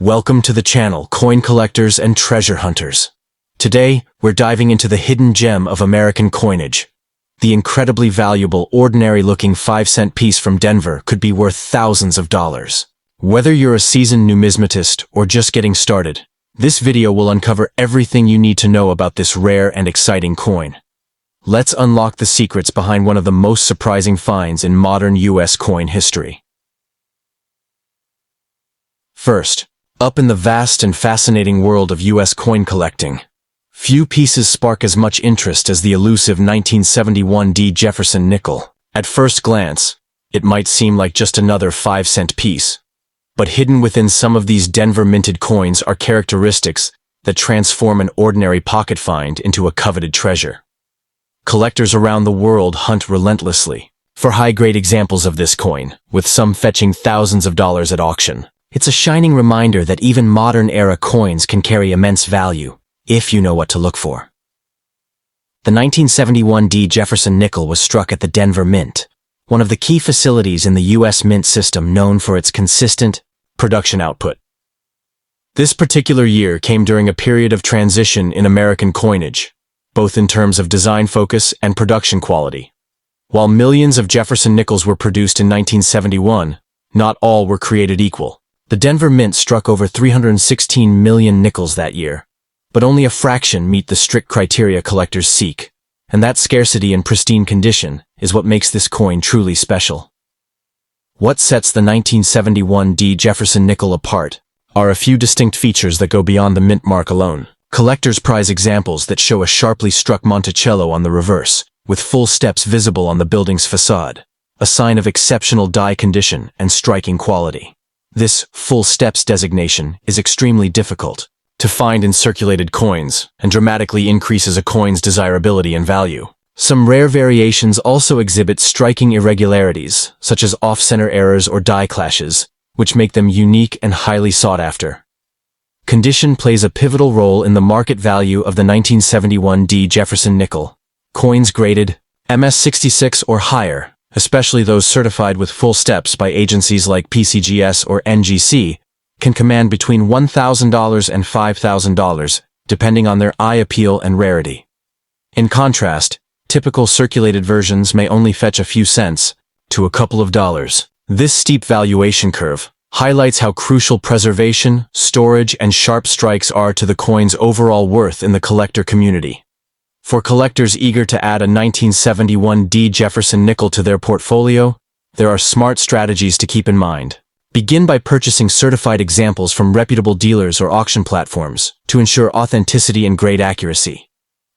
Welcome to the channel, coin collectors and treasure hunters. Today, we're diving into the hidden gem of American coinage. The incredibly valuable, ordinary-looking 5-cent piece from Denver could be worth thousands of dollars. Whether you're a seasoned numismatist or just getting started, this video will uncover everything you need to know about this rare and exciting coin. Let's unlock the secrets behind one of the most surprising finds in modern U.S. coin history. First, up in the vast and fascinating world of U.S. coin collecting, few pieces spark as much interest as the elusive 1971 Jefferson nickel. At first glance, it might seem like just another 5-cent piece. But hidden within some of these Denver minted coins are characteristics that transform an ordinary pocket find into a coveted treasure. Collectors around the world hunt relentlessly for high-grade examples of this coin, with some fetching thousands of dollars at auction. It's a shining reminder that even modern-era coins can carry immense value, if you know what to look for. The 1971 Jefferson nickel was struck at the Denver Mint, one of the key facilities in the U.S. mint system known for its consistent production output. This particular year came during a period of transition in American coinage, both in terms of design focus and production quality. While millions of Jefferson nickels were produced in 1971, not all were created equal. The Denver Mint struck over 316 million nickels that year, but only a fraction meet the strict criteria collectors seek, and that scarcity and pristine condition is what makes this coin truly special. What sets the 1971 Jefferson nickel apart are a few distinct features that go beyond the mint mark alone. Collectors prize examples that show a sharply struck Monticello on the reverse, with full steps visible on the building's facade, a sign of exceptional die condition and striking quality. This full steps designation is extremely difficult to find in circulated coins and dramatically increases a coin's desirability and value. Some rare variations also exhibit striking irregularities, such as off-center errors or die clashes, which make them unique and highly sought after. Condition plays a pivotal role in the market value of the 1971 Jefferson nickel. Coins graded MS66 or higher, especially those certified with full steps by agencies like PCGS or NGC, can command between $1,000 and $5,000, depending on their eye appeal and rarity. In contrast, typical circulated versions may only fetch a few cents to a couple of dollars. This steep valuation curve highlights how crucial preservation, storage, and sharp strikes are to the coin's overall worth in the collector community. For collectors eager to add a 1971 Jefferson nickel to their portfolio, there are smart strategies to keep in mind. Begin by purchasing certified examples from reputable dealers or auction platforms to ensure authenticity and grade accuracy.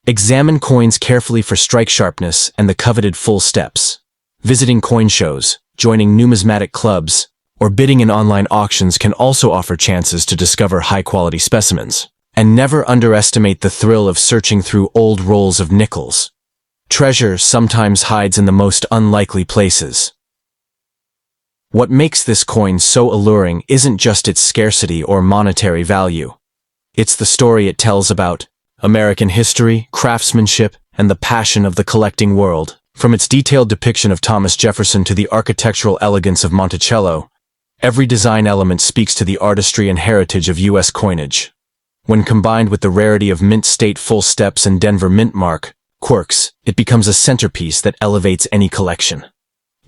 Examine coins carefully for strike sharpness and the coveted full steps. Visiting coin shows, joining numismatic clubs, or bidding in online auctions can also offer chances to discover high-quality specimens. And never underestimate the thrill of searching through old rolls of nickels. Treasure sometimes hides in the most unlikely places. What makes this coin so alluring isn't just its scarcity or monetary value. It's the story it tells about American history, craftsmanship, and the passion of the collecting world. From its detailed depiction of Thomas Jefferson to the architectural elegance of Monticello, every design element speaks to the artistry and heritage of U.S. coinage. When combined with the rarity of mint state full steps and Denver mint mark quirks, it becomes a centerpiece that elevates any collection.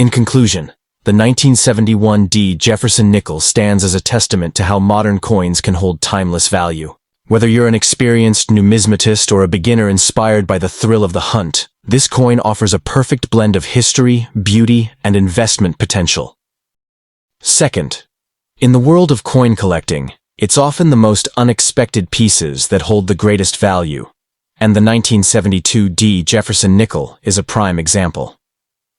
In conclusion, the 1971 Jefferson nickel stands as a testament to how modern coins can hold timeless value. Whether you're an experienced numismatist or a beginner inspired by the thrill of the hunt, this coin offers a perfect blend of history, beauty, and investment potential. Second, in the world of coin collecting, it's often the most unexpected pieces that hold the greatest value, and the 1972 Jefferson nickel is a prime example.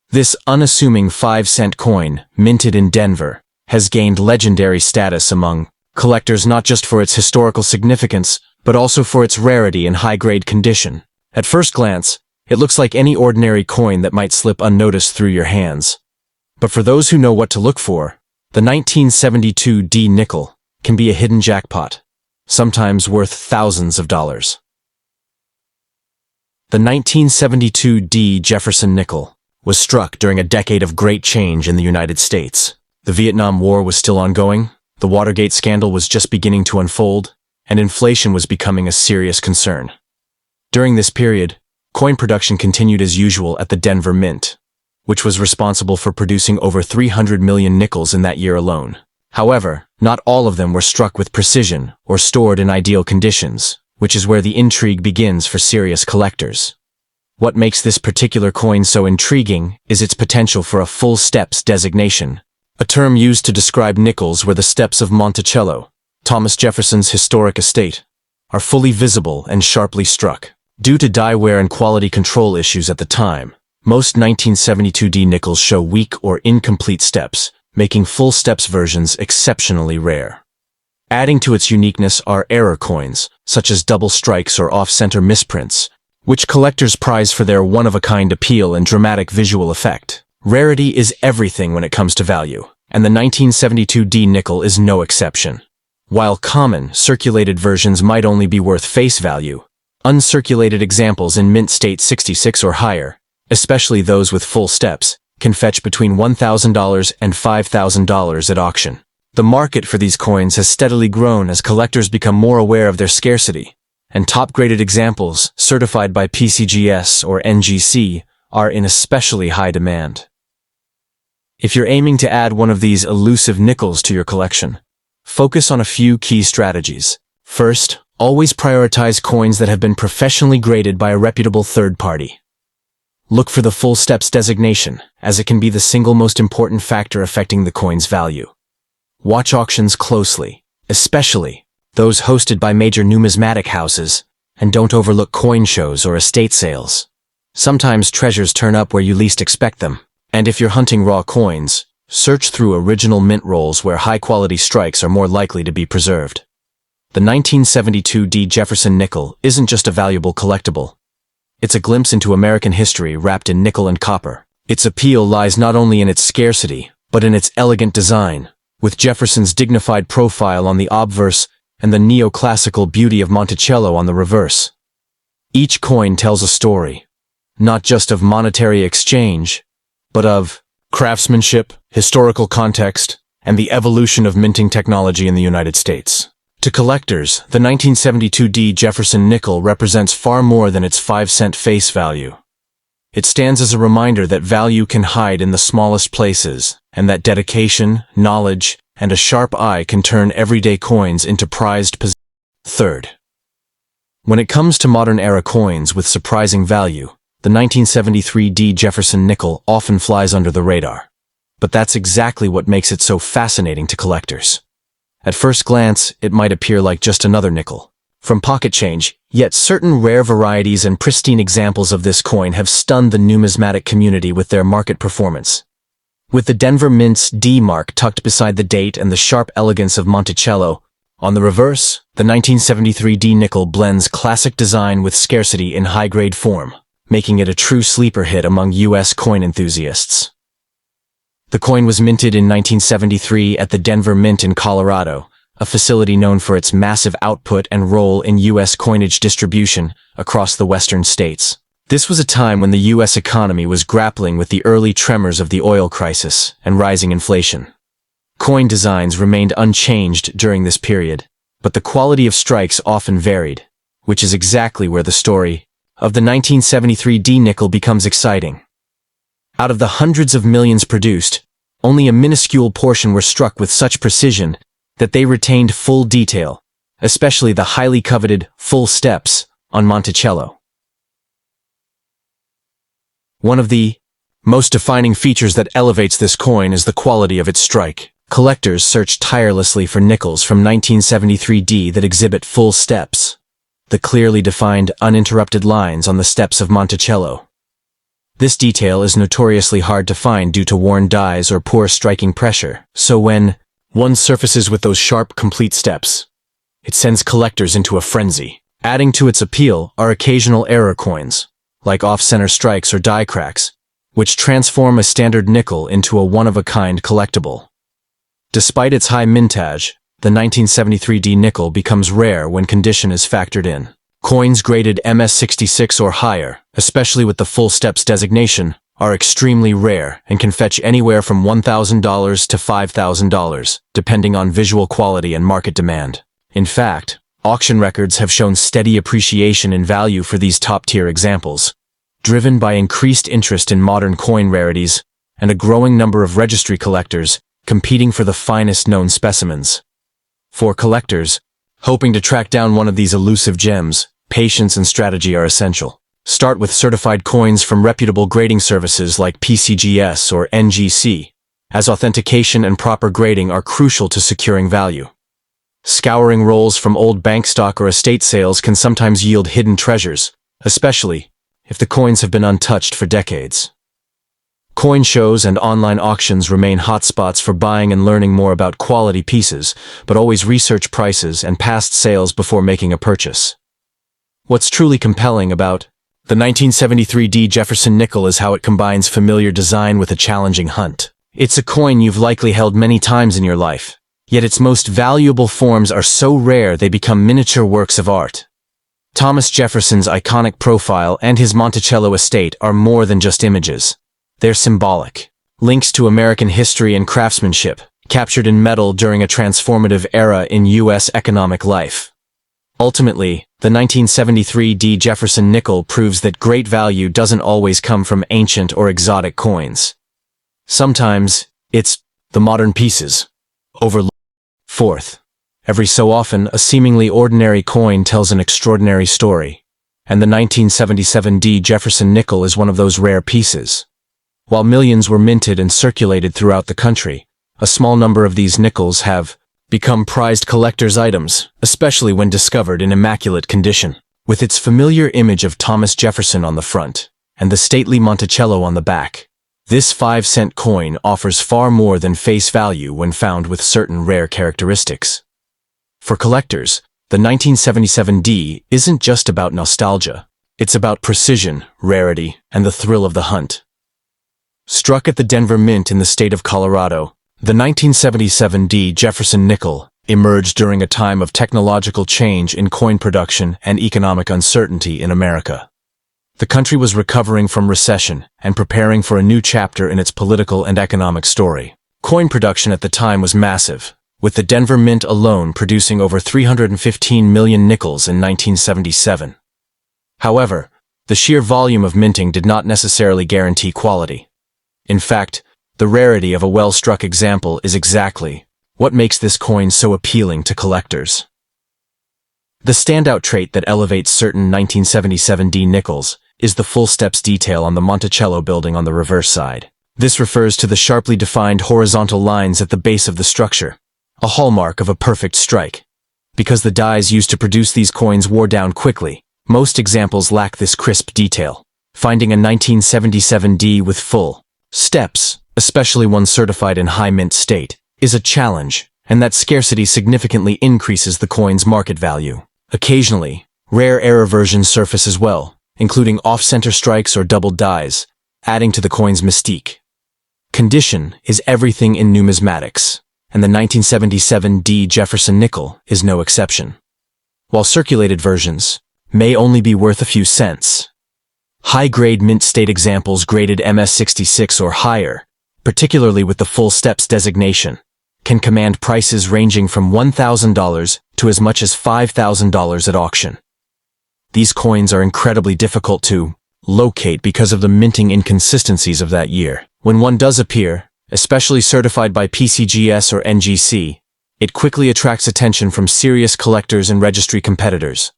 This unassuming 5-cent coin, minted in Denver, has gained legendary status among collectors not just for its historical significance, but also for its rarity and high-grade condition. At first glance, it looks like any ordinary coin that might slip unnoticed through your hands. But for those who know what to look for, the 1972 nickel can be a hidden jackpot, sometimes worth thousands of dollars. The 1972 Jefferson nickel was struck during a decade of great change in the United States. The Vietnam War was still ongoing, The Watergate scandal was just beginning to unfold, and inflation was becoming a serious concern. During this period, coin production continued as usual at the Denver Mint, which was responsible for producing over 300 million nickels in that year alone. However, not all of them were struck with precision or stored in ideal conditions, which is where the intrigue begins for serious collectors. What makes this particular coin so intriguing is its potential for a full steps designation, a term used to describe nickels where the steps of Monticello, Thomas Jefferson's historic estate, are fully visible and sharply struck. Due to die wear and quality control issues at the time, most 1972D nickels show weak or incomplete steps, making full steps versions exceptionally rare. Adding to its uniqueness are error coins, such as double strikes or off-center misprints, which collectors prize for their one-of-a-kind appeal and dramatic visual effect. Rarity is everything when it comes to value, and the 1972D nickel is no exception. While common, circulated versions might only be worth face value, uncirculated examples in mint state 66 or higher, especially those with full steps, can fetch between $1,000 and $5,000 at auction. The market for these coins has steadily grown as collectors become more aware of their scarcity, and top-graded examples, certified by PCGS or NGC, are in especially high demand. If you're aiming to add one of these elusive nickels to your collection, focus on a few key strategies. First, always prioritize coins that have been professionally graded by a reputable third party. Look for the full steps designation, as it can be the single most important factor affecting the coin's value. Watch auctions closely, especially those hosted by major numismatic houses, and don't overlook coin shows or estate sales. Sometimes treasures turn up where you least expect them, and if you're hunting raw coins, search through original mint rolls where high-quality strikes are more likely to be preserved. The 1972D Jefferson nickel isn't just a valuable collectible. It's a glimpse into American history wrapped in nickel and copper. Its appeal lies not only in its scarcity, but in its elegant design, with Jefferson's dignified profile on the obverse and the neoclassical beauty of Monticello on the reverse. Each coin tells a story, not just of monetary exchange, but of craftsmanship, historical context, and the evolution of minting technology in the United States. To collectors, the 1972D Jefferson nickel represents far more than its 5-cent face value. It stands as a reminder that value can hide in the smallest places, and that dedication, knowledge, and a sharp eye can turn everyday coins into prized possessions. Third, when it comes to modern-era coins with surprising value, the 1973D Jefferson nickel often flies under the radar. But that's exactly what makes it so fascinating to collectors. At first glance, it might appear like just another nickel from pocket change, yet certain rare varieties and pristine examples of this coin have stunned the numismatic community with their market performance. With the Denver Mint's D mark tucked beside the date and the sharp elegance of Monticello, on the reverse, the 1973D nickel blends classic design with scarcity in high-grade form, making it a true sleeper hit among U.S. coin enthusiasts. The coin was minted in 1973 at the Denver Mint in Colorado, a facility known for its massive output and role in U.S. coinage distribution across the western states. This was a time when the U.S. economy was grappling with the early tremors of the oil crisis and rising inflation. Coin designs remained unchanged during this period, but the quality of strikes often varied, which is exactly where the story of the 1973D nickel becomes exciting. Out of the hundreds of millions produced, only a minuscule portion were struck with such precision that they retained full detail, especially the highly coveted full steps on Monticello. One of the most defining features that elevates this coin is the quality of its strike. Collectors search tirelessly for nickels from 1973D that exhibit full steps, the clearly defined, uninterrupted lines on the steps of Monticello. This detail is notoriously hard to find due to worn dies or poor striking pressure, so when one surfaces with those sharp, complete steps, it sends collectors into a frenzy. Adding to its appeal are occasional error coins, like off-center strikes or die cracks, which transform a standard nickel into a one-of-a-kind collectible. Despite its high mintage, the 1973D nickel becomes rare when condition is factored in. Coins graded MS66 or higher, especially with the full steps designation, are extremely rare and can fetch anywhere from $1,000 to $5,000, depending on visual quality and market demand. In fact, auction records have shown steady appreciation in value for these top-tier examples, driven by increased interest in modern coin rarities and a growing number of registry collectors competing for the finest known specimens. For collectors hoping to track down one of these elusive gems, patience and strategy are essential. Start with certified coins from reputable grading services like PCGS or NGC, as authentication and proper grading are crucial to securing value. Scouring rolls from old bank stock or estate sales can sometimes yield hidden treasures, especially if the coins have been untouched for decades. Coin shows and online auctions remain hotspots for buying and learning more about quality pieces, but always research prices and past sales before making a purchase. What's truly compelling about the 1973 D. Jefferson nickel is how it combines familiar design with a challenging hunt. It's a coin you've likely held many times in your life, yet its most valuable forms are so rare they become miniature works of art. Thomas Jefferson's iconic profile and his Monticello estate are more than just images. They're symbolic, links to American history and craftsmanship, captured in metal during a transformative era in U.S. economic life. Ultimately, the 1973 D. Jefferson nickel proves that great value doesn't always come from ancient or exotic coins. Sometimes, it's the modern pieces overlooked. Fourth, every so often, a seemingly ordinary coin tells an extraordinary story, and the 1977 D. Jefferson nickel is one of those rare pieces. While millions were minted and circulated throughout the country, a small number of these nickels have become prized collector's items, especially when discovered in immaculate condition. With its familiar image of Thomas Jefferson on the front and the stately Monticello on the back, this 5-cent coin offers far more than face value when found with certain rare characteristics. For collectors, the 1977 D isn't just about nostalgia. It's about precision, rarity, and the thrill of the hunt. Struck at the Denver Mint in the state of Colorado, the 1977 D. Jefferson nickel emerged during a time of technological change in coin production and economic uncertainty in America. The country was recovering from recession and preparing for a new chapter in its political and economic story. Coin production at the time was massive, with the Denver Mint alone producing over 315 million nickels in 1977. However, the sheer volume of minting did not necessarily guarantee quality. In fact, the rarity of a well-struck example is exactly what makes this coin so appealing to collectors. The standout trait that elevates certain 1977 D nickels is the full steps detail on the Monticello building on the reverse side. This refers to the sharply defined horizontal lines at the base of the structure, a hallmark of a perfect strike. Because the dies used to produce these coins wore down quickly, most examples lack this crisp detail. Finding a 1977 D with full steps, especially one certified in high mint state, is a challenge, and that scarcity significantly increases the coin's market value. Occasionally, rare error versions surface as well, including off-center strikes or doubled dies, adding to the coin's mystique. Condition is everything in numismatics, and the 1977 D. Jefferson nickel is no exception. While circulated versions may only be worth a few cents, high-grade mint state examples graded MS66 or higher, particularly with the full steps designation, can command prices ranging from $1,000 to as much as $5,000 at auction. These coins are incredibly difficult to locate because of the minting inconsistencies of that year. When one does appear, especially certified by PCGS or NGC, it quickly attracts attention from serious collectors and registry competitors.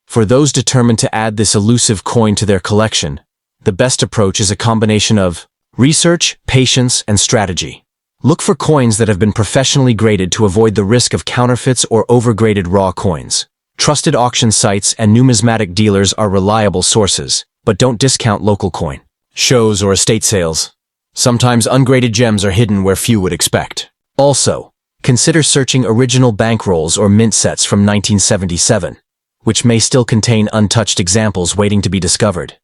For those determined to add this elusive coin to their collection, the best approach is a combination of research, patience, and strategy. Look for coins that have been professionally graded to avoid the risk of counterfeits or overgraded raw coins. Trusted auction sites and numismatic dealers are reliable sources, but don't discount local coin shows or estate sales. Sometimes ungraded gems are hidden where few would expect. Also, consider searching original bankrolls or mint sets from 1977, which may still contain untouched examples waiting to be discovered.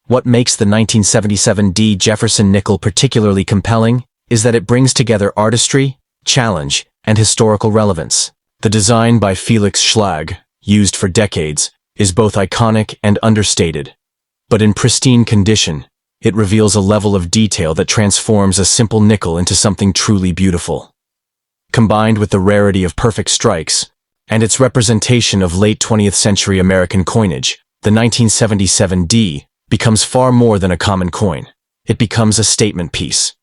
What makes the 1977 D. Jefferson nickel particularly compelling is that it brings together artistry, challenge, and historical relevance. The design by Felix Schlag, used for decades, is both iconic and understated. But in pristine condition, It reveals a level of detail that transforms a simple nickel into something truly beautiful. Combined with the rarity of perfect strikes, and its representation of late 20th century American coinage, the 1977 D becomes far more than a common coin. It becomes a statement piece.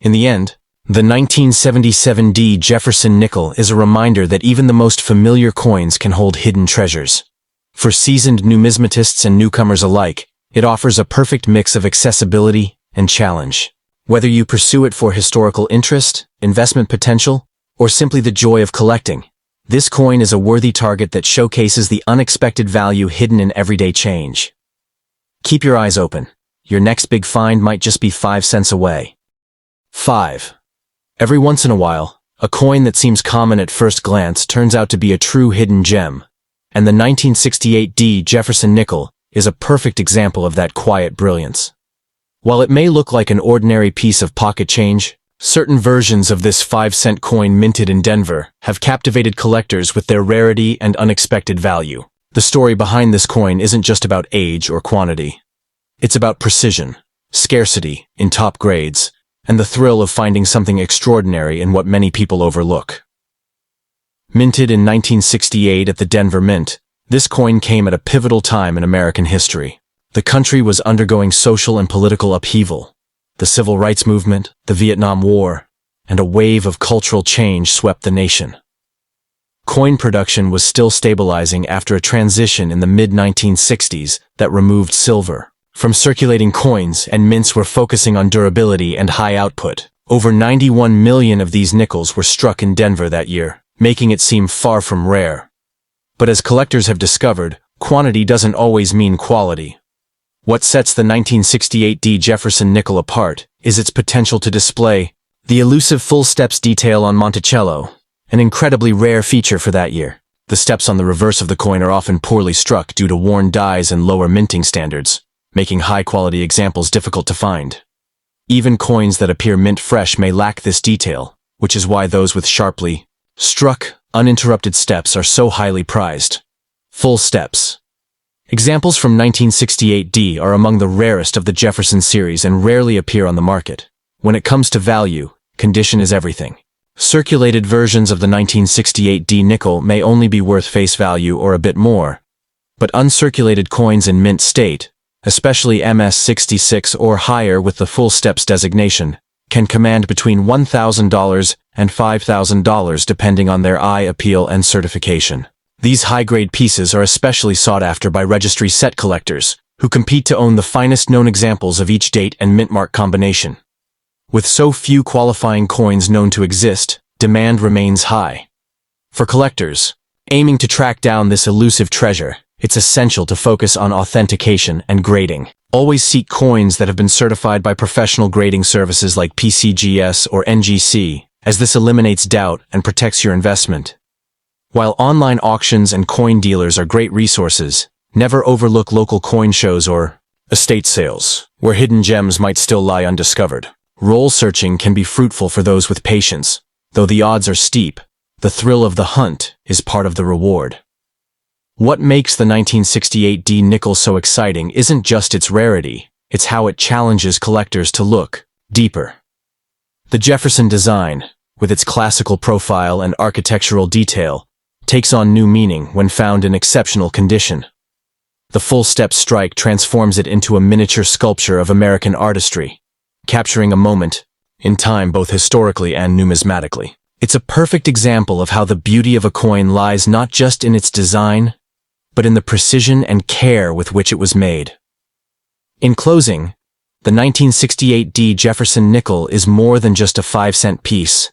In the end, the 1977 D Jefferson nickel is a reminder that even the most familiar coins can hold hidden treasures. For seasoned numismatists and newcomers alike, it offers a perfect mix of accessibility and challenge. Whether you pursue it for historical interest, investment potential, or simply the joy of collecting, this coin is a worthy target that showcases the unexpected value hidden in everyday change. Keep your eyes open. Your next big find might just be 5 cents away. 5. Every once in a while, a coin that seems common at first glance turns out to be a true hidden gem, and the 1968 D Jefferson nickel is a perfect example of that quiet brilliance. While it may look like an ordinary piece of pocket change, certain versions of this 5-cent coin minted in Denver have captivated collectors with their rarity and unexpected value. The story behind this coin isn't just about age or quantity. It's about precision, scarcity in top grades, and the thrill of finding something extraordinary in what many people overlook. Minted in 1968 at the Denver Mint, this coin came at a pivotal time in American history. The country was undergoing social and political upheaval. The Civil Rights Movement, the Vietnam War, and a wave of cultural change swept the nation. Coin production was still stabilizing after a transition in the mid-1960s that removed silver from circulating coins, and mints were focusing on durability and high output. Over 91 million of these nickels were struck in Denver that year, making it seem far from rare. But as collectors have discovered, quantity doesn't always mean quality. What sets the 1968 D Jefferson nickel apart is its potential to display the elusive full steps detail on Monticello, an incredibly rare feature for that year. The steps on the reverse of the coin are often poorly struck due to worn dies and lower minting standards, making high-quality examples difficult to find. Even coins that appear mint fresh may lack this detail, which is why those with sharply struck, uninterrupted steps are so highly prized. Full steps. Examples from 1968 D are among the rarest of the Jefferson series and rarely appear on the market. When it comes to value, condition is everything. Circulated versions of the 1968 D nickel may only be worth face value or a bit more, but uncirculated coins in mint state, especially MS-66 or higher with the full steps designation, can command between $1,000 and $5,000 depending on their eye appeal and certification. These high-grade pieces are especially sought after by registry set collectors, who compete to own the finest known examples of each date and mint mark combination. With so few qualifying coins known to exist, demand remains high. For collectors aiming to track down this elusive treasure, it's essential to focus on authentication and grading. Always seek coins that have been certified by professional grading services like PCGS or NGC, as this eliminates doubt and protects your investment. While online auctions and coin dealers are great resources, never overlook local coin shows or estate sales, where hidden gems might still lie undiscovered. Roll searching can be fruitful for those with patience. Though the odds are steep, the thrill of the hunt is part of the reward. What makes the 1968 D nickel so exciting isn't just its rarity, it's how it challenges collectors to look deeper. The Jefferson design, with its classical profile and architectural detail, takes on new meaning when found in exceptional condition. The full-step strike transforms it into a miniature sculpture of American artistry, capturing a moment in time both historically and numismatically. It's a perfect example of how the beauty of a coin lies not just in its design, but in the precision and care with which it was made. In closing, the 1968 D Jefferson nickel is more than just a 5-cent piece.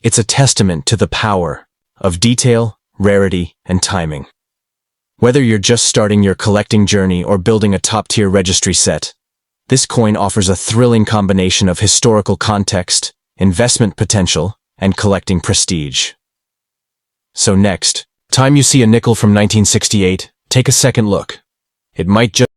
It's a testament to the power of detail, rarity, and timing. Whether you're just starting your collecting journey or building a top-tier registry set, this coin offers a thrilling combination of historical context, investment potential, and collecting prestige. So next time you see a nickel from 1968, take a second look. It might just